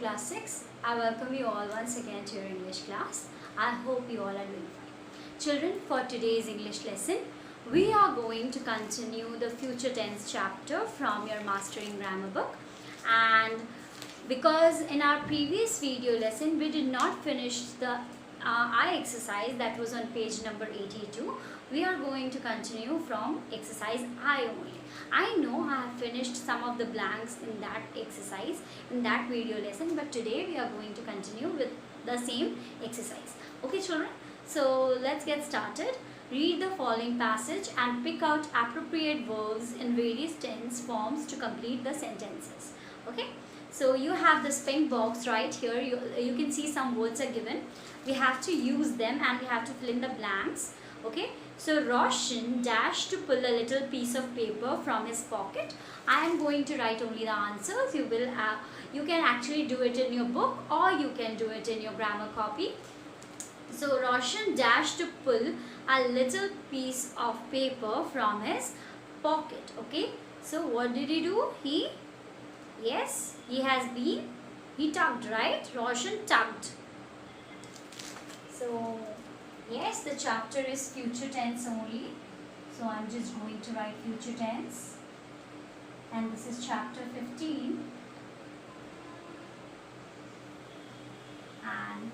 class 6. I welcome you all once again to your English class. I hope you all are doing fine. Children, for today's English lesson, we are going to continue the future tense chapter from your Mastering Grammar book. And because in our previous video lesson, we did not finish the I exercise that was on page number 82, we are going to continue from exercise I only. I know I have finished some of the blanks in that exercise, in that video lesson, but today we are going to continue with the same exercise. Okay children, so let's get started. Read the following passage and pick out appropriate verbs in various tense forms to complete the sentences. Okay, so you have this pink box right here. You can see some words are given. We have to use them and we have to fill in the blanks. Okay, so Roshan dashed to pull a little piece of paper from his pocket. I am going to write only the answers. You can actually do it in your book or you can do it in your grammar copy. So Roshan dashed to pull a little piece of paper from his pocket. Okay, so what did he do? He tugged, right? Roshan tugged. So yes, the chapter is future tense only. So I'm just going to write future tense. And this is chapter 15. And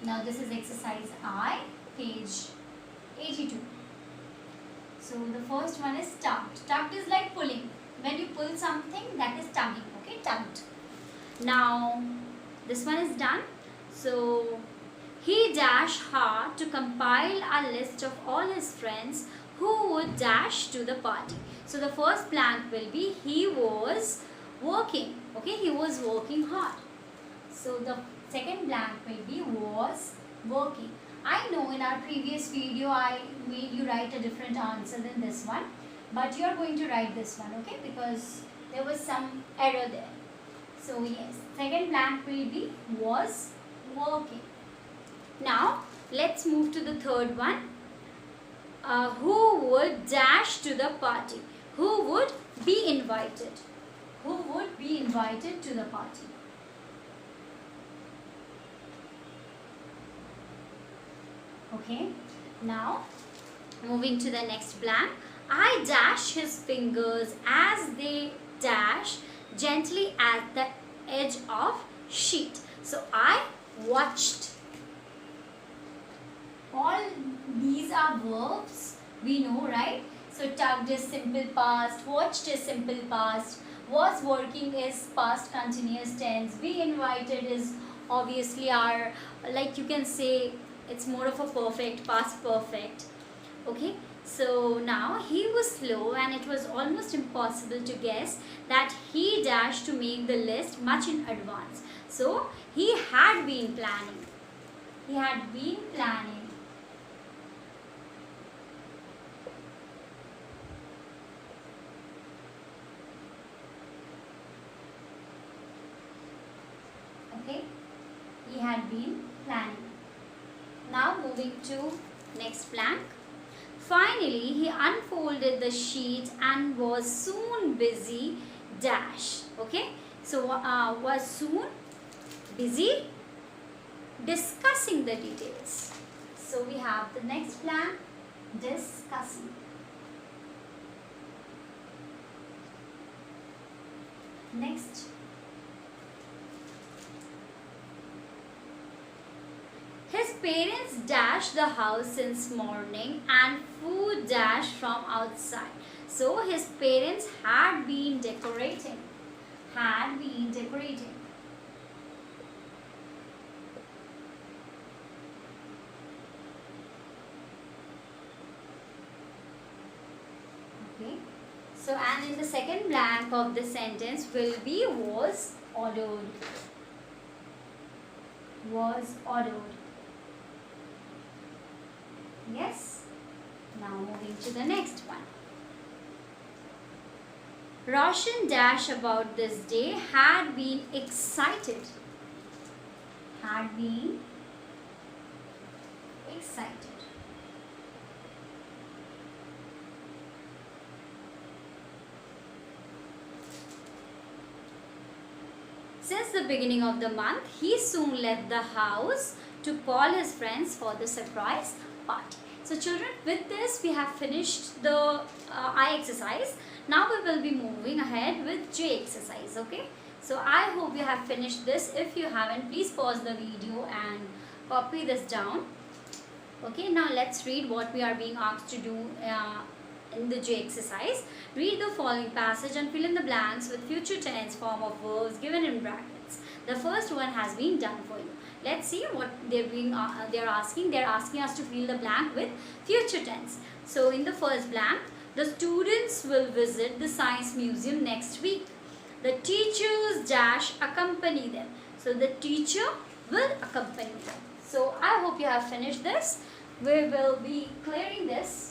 now this is exercise I, page 82. So the first one is tugged. Tugged is like pulling. When you pull something, that is tugging. Okay, tugged. Now this one is done. So he dashed hard to compile a list of all his friends who would dash to the party. So the first blank will be he was working. Okay, he was working hard. So the second blank will be was working. I know in our previous video I made you write a different answer than this one, but you are going to write this one, okay, because there was some error there. So yes, second blank will be was working. Now let's move to the third one. Who would dash to the party? Who would be invited? Who would be invited to the party? Okay, now moving to the next blank. I dash his fingers as they dash gently at the edge of sheet. So I watched. All these are verbs, we know, right? So tugged is simple past, watched is simple past, was working is past continuous tense, be invited is obviously our, like you can say, it's more of a perfect, past perfect. Okay, so now he was slow and it was almost impossible to guess that he dashed to make the list much in advance. So he had been planning. He had been planning. Okay, he had been planning. Now moving to next blank. Finally, he unfolded the sheet and was soon busy dash. Okay, so was soon busy discussing the details. So we have the next blank, discussing. Next. His parents dashed the house since morning and food dashed from outside. So his parents had been decorating. Had been decorating. Okay. So and in the second blank of the sentence will be was ordered. Was ordered. Yes. Now moving to the next one. Roshan dash about this day had been excited. Had been excited. Since the beginning of the month, he soon left the house to call his friends for the surprise party. So children, with this we have finished the I exercise. Now we will be moving ahead with J exercise, okay? So I hope you have finished this. If you haven't, please pause the video and copy this down. Okay, now let's read what we are being asked to do in the J exercise. Read the following passage and fill in the blanks with future tense form of verbs given in brackets. The first one has been done for you. Let's see what they're asking. They're asking us to fill the blank with future tense. So in the first blank, the students will visit the science museum next week. The teachers dash accompany them. So the teacher will accompany them. So I hope you have finished this. We will be clearing this.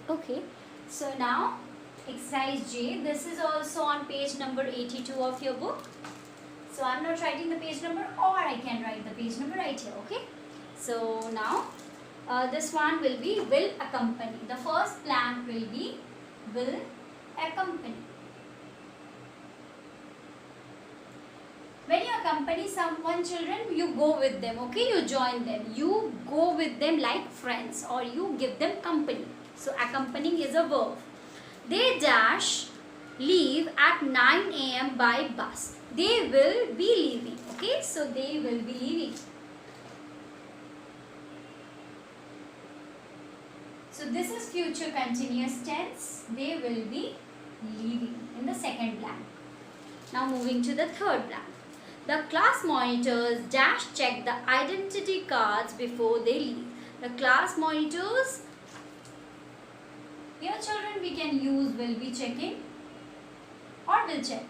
Okay, so now exercise J. This is also on page number 82 of your book. So I'm not writing the page number, or I can write the page number right here, okay? So now this one will be will accompany. The first blank will be will accompany. When you accompany someone, children, you go with them, okay? You join them. You go with them like friends, or you give them company. So accompanying is a verb. They dash leave at 9 a.m. by bus. They will be leaving, okay? So they will be leaving. So this is future continuous tense. They will be leaving in the second blank. Now moving to the third blank. The class monitors dash check the identity cards before they leave. The class monitors, here children, we can use will be checking or will check,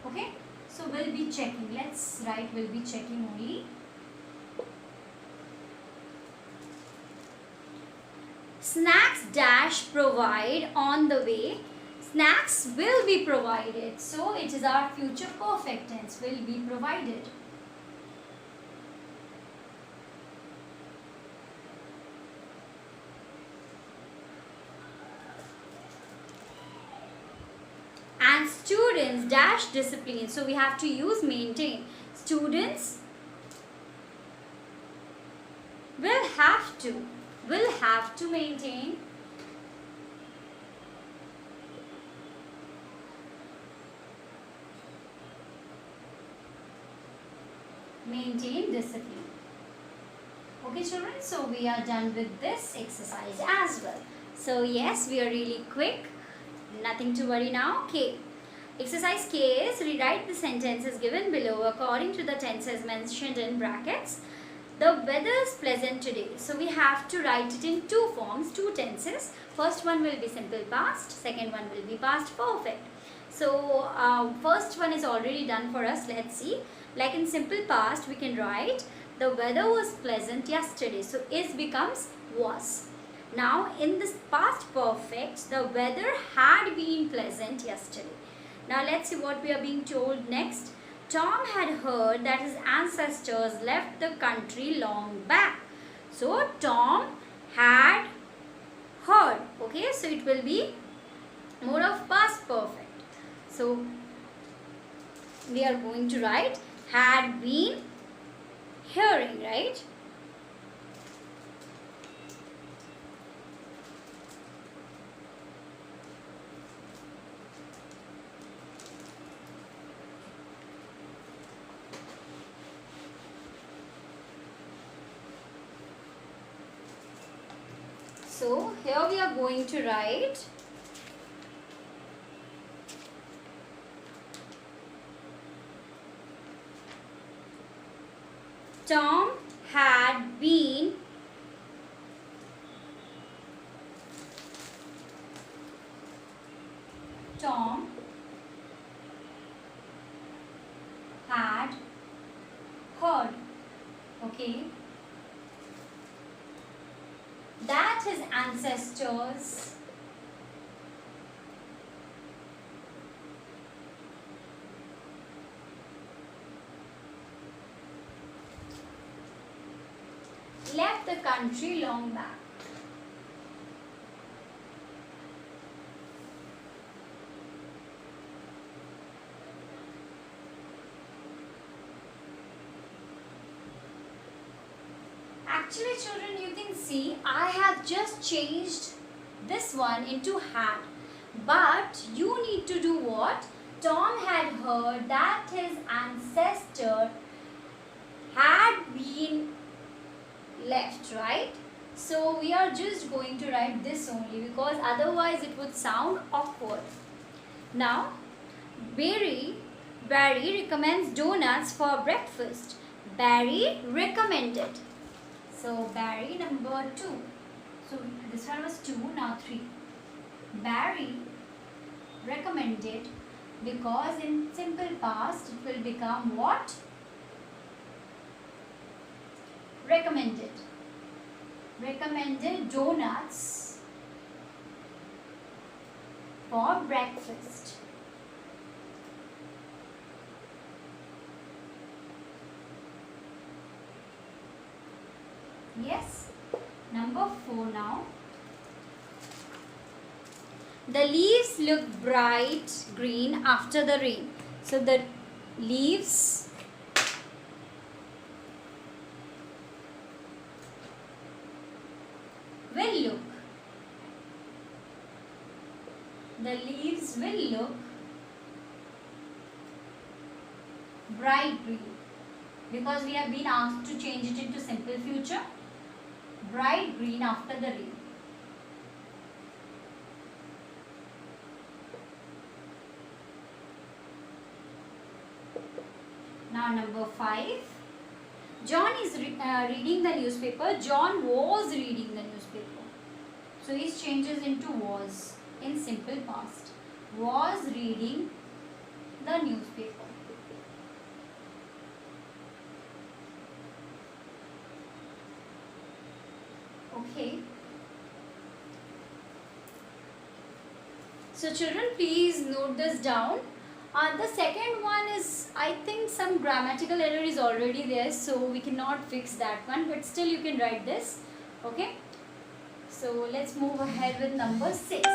okay? So will be checking. Let's write will be checking only. Snacks dash provide on the way. Snacks will be provided. So it is our future perfect tense, will be provided. And students dash discipline. So we have to use maintain. Students will have to maintain discipline. Okay children, so we are done with this exercise as well. So yes, we are really quick. Nothing to worry now. K. Exercise K is rewrite the sentences given below according to the tenses mentioned in brackets. The weather is pleasant today. So we have to write it in two forms, two tenses. First one will be simple past, second one will be past perfect. So first one is already done for us. Let's see. Like in simple past, we can write the weather was pleasant yesterday. So is becomes was. Now in this past perfect, the weather had been pleasant yesterday. Now let's see what we are being told next. Tom had heard that his ancestors left the country long back. So Tom had heard. Okay, so it will be more of past perfect. So we are going to write had been hearing, right? So here we are going to write Tom had been heard, okay, that his ancestors left the country long back. Actually children, you can see I have just changed this one into had. But you need to do what? Tom had heard that his ancestor had been left, right? So we are just going to write this only because otherwise it would sound awkward. Now, Barry recommends donuts for breakfast. Barry recommended. So Barry number 2. So this one was 2, now 3. Barry recommended, because in simple past it will become what? Recommended. Recommended donuts for breakfast. Yes. Number 4 now. The leaves look bright green after the rain. So the leaves will look. The leaves will look bright green because we have been asked to change it into simple future. Bright green after the rain. Now number 5. John is reading the newspaper. John was reading the newspaper. So he changes into was in simple past. Was reading the newspaper. Okay. So children, please note this down. The second one is, I think some grammatical error is already there, so we cannot fix that one, but still you can write this. Okay. So let's move ahead with number 6.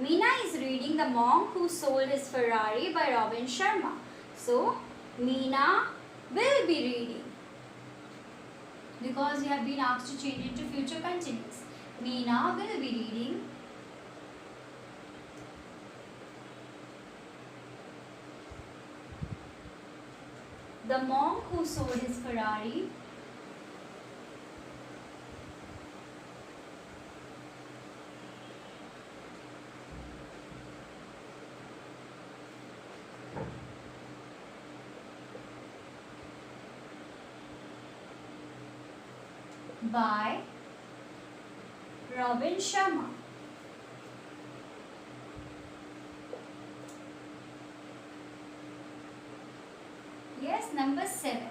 Meena is reading The Monk Who Sold His Ferrari by Robin Sharma. So, Meena will be reading because you have been asked to change it to future continuous. Meena will be reading The Monk Who Sold His Ferrari by Robin Sharma. Yes, number 7.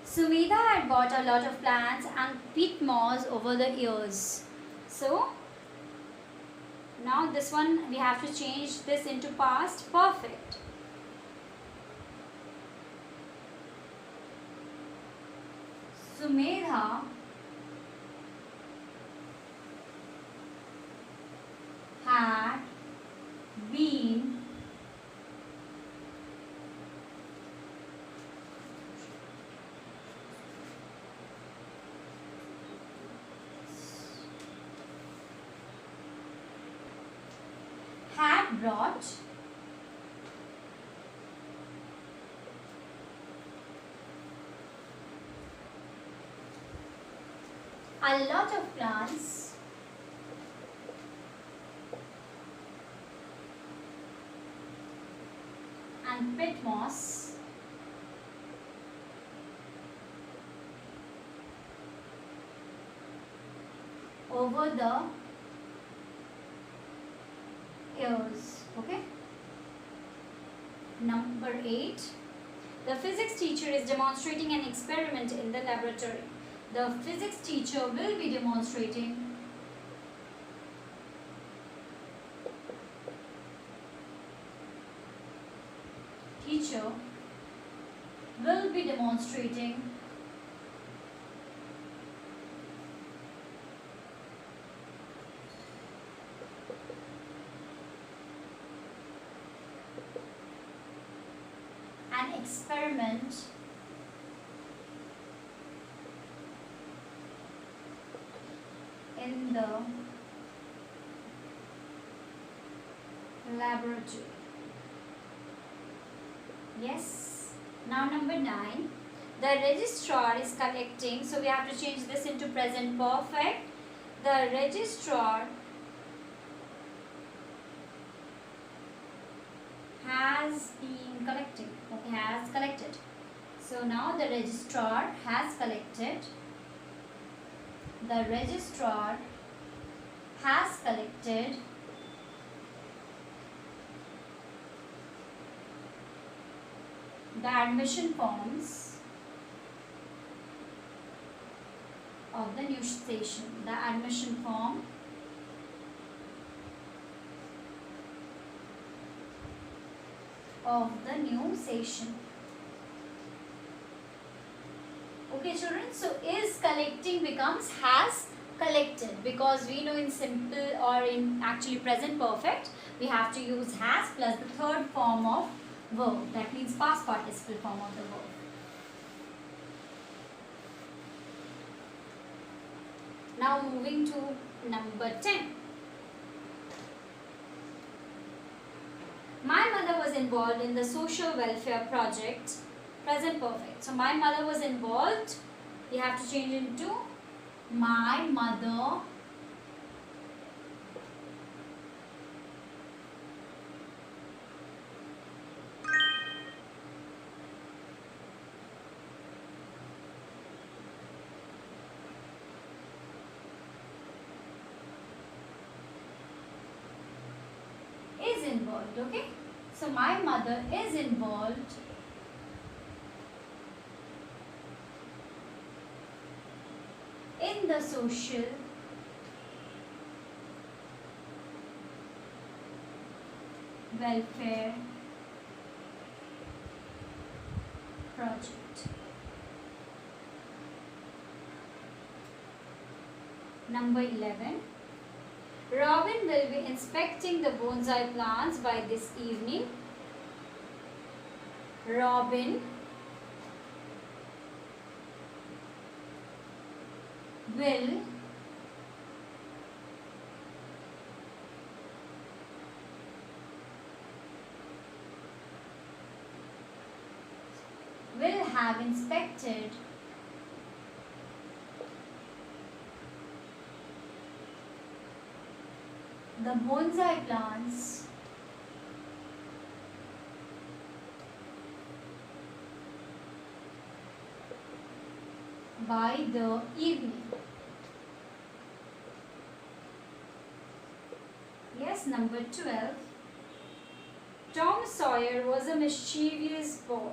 Sumedha had bought a lot of plants and peat moss over the years. So, now this one we have to change this into past perfect. Sumedha had been brought a lot of plants and peat moss over the years. Okay. Number 8. The physics teacher is demonstrating an experiment in the laboratory. The physics teacher will be demonstrating an experiment in the laboratory. Yes. Now number 9. The registrar is collecting. So we have to change this into present perfect. The registrar has been collecting. Okay, has collected. So now the registrar has collected. The registrar has collected the admission forms of the new station. The admission form of the new station. Okay children, so is collecting becomes has collected, because we know in simple or in actually present perfect we have to use has plus the third form of verb, that means past participle form of the verb. Now moving to number 10. My mother was involved in the social welfare project. Present perfect. So my mother was involved. We have to change into my mother is involved. Okay. So my mother is involved in the social welfare project. Number 11. Robin will be inspecting the bonsai plants by this evening. Robin will have inspected the bonsai plants by the evening. Yes, number 12. Tom Sawyer was a mischievous boy.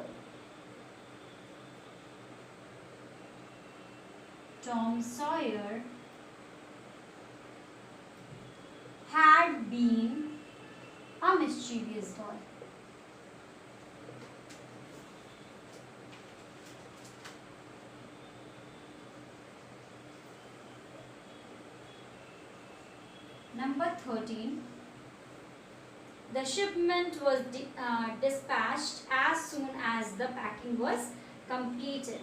Tom Sawyer had been a mischievous boy. Number 13. The shipment was dispatched as soon as the packing was completed.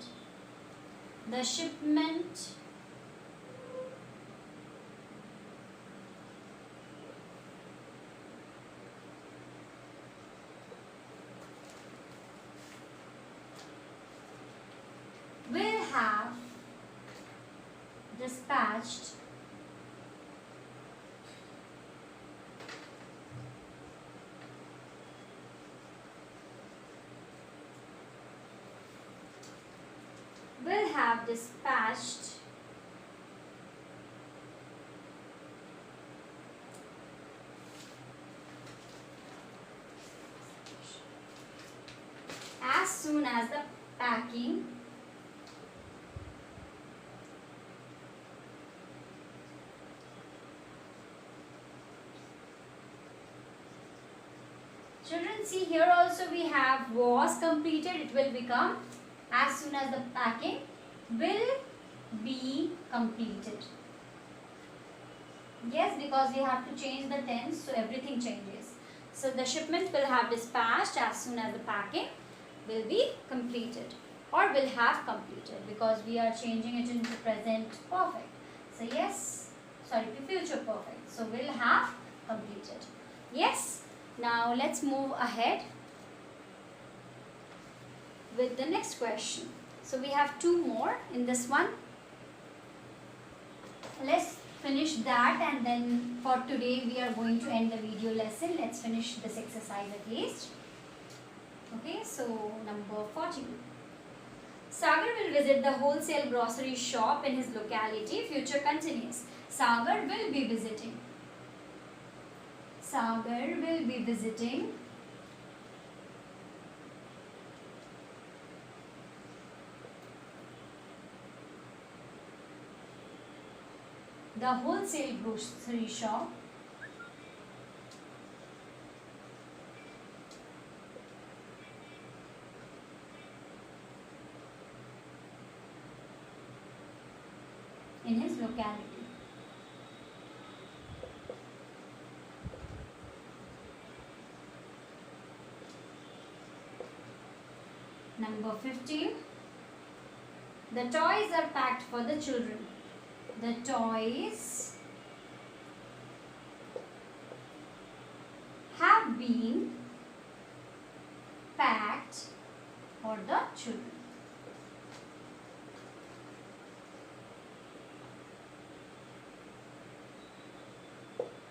The shipment will have dispatched as soon as the packing children, see here also we have was completed. It will become as soon as the packing will be completed. Yes, because we have to change the tense, so everything changes. So the shipment will have dispatched as soon as the packing will be completed or will have completed, because we are changing it into present perfect. So yes, sorry, to future perfect. So will have completed. Yes. Now let's move ahead with the next question. So we have two more in this one. Let's finish that, and then for today we are going to end the video lesson. Let's finish this exercise at least. Okay, so number 14. Sagar will visit the wholesale grocery shop in his locality. Future continuous. Sagar will be visiting. Sagar will be visiting the wholesale grocery shop in his locality. Number 15. The toys are packed for the children. The toys have been packed for the children.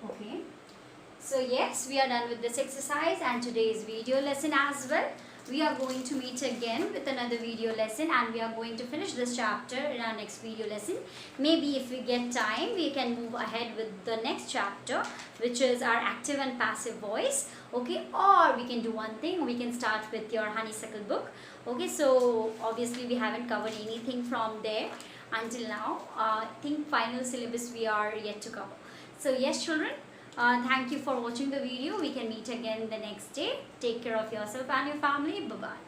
Okay. So yes, we are done with this exercise and today's video lesson as well. We are going to meet again with another video lesson, and we are going to finish this chapter in our next video lesson. Maybe if we get time, we can move ahead with the next chapter, which is our active and passive voice. Okay, or we can do one thing, we can start with your honeysuckle book. Okay, so obviously we haven't covered anything from there until now. I think final syllabus we are yet to cover. So yes children, thank you for watching the video. We can meet again the next day. Take care of yourself and your family. Bye-bye.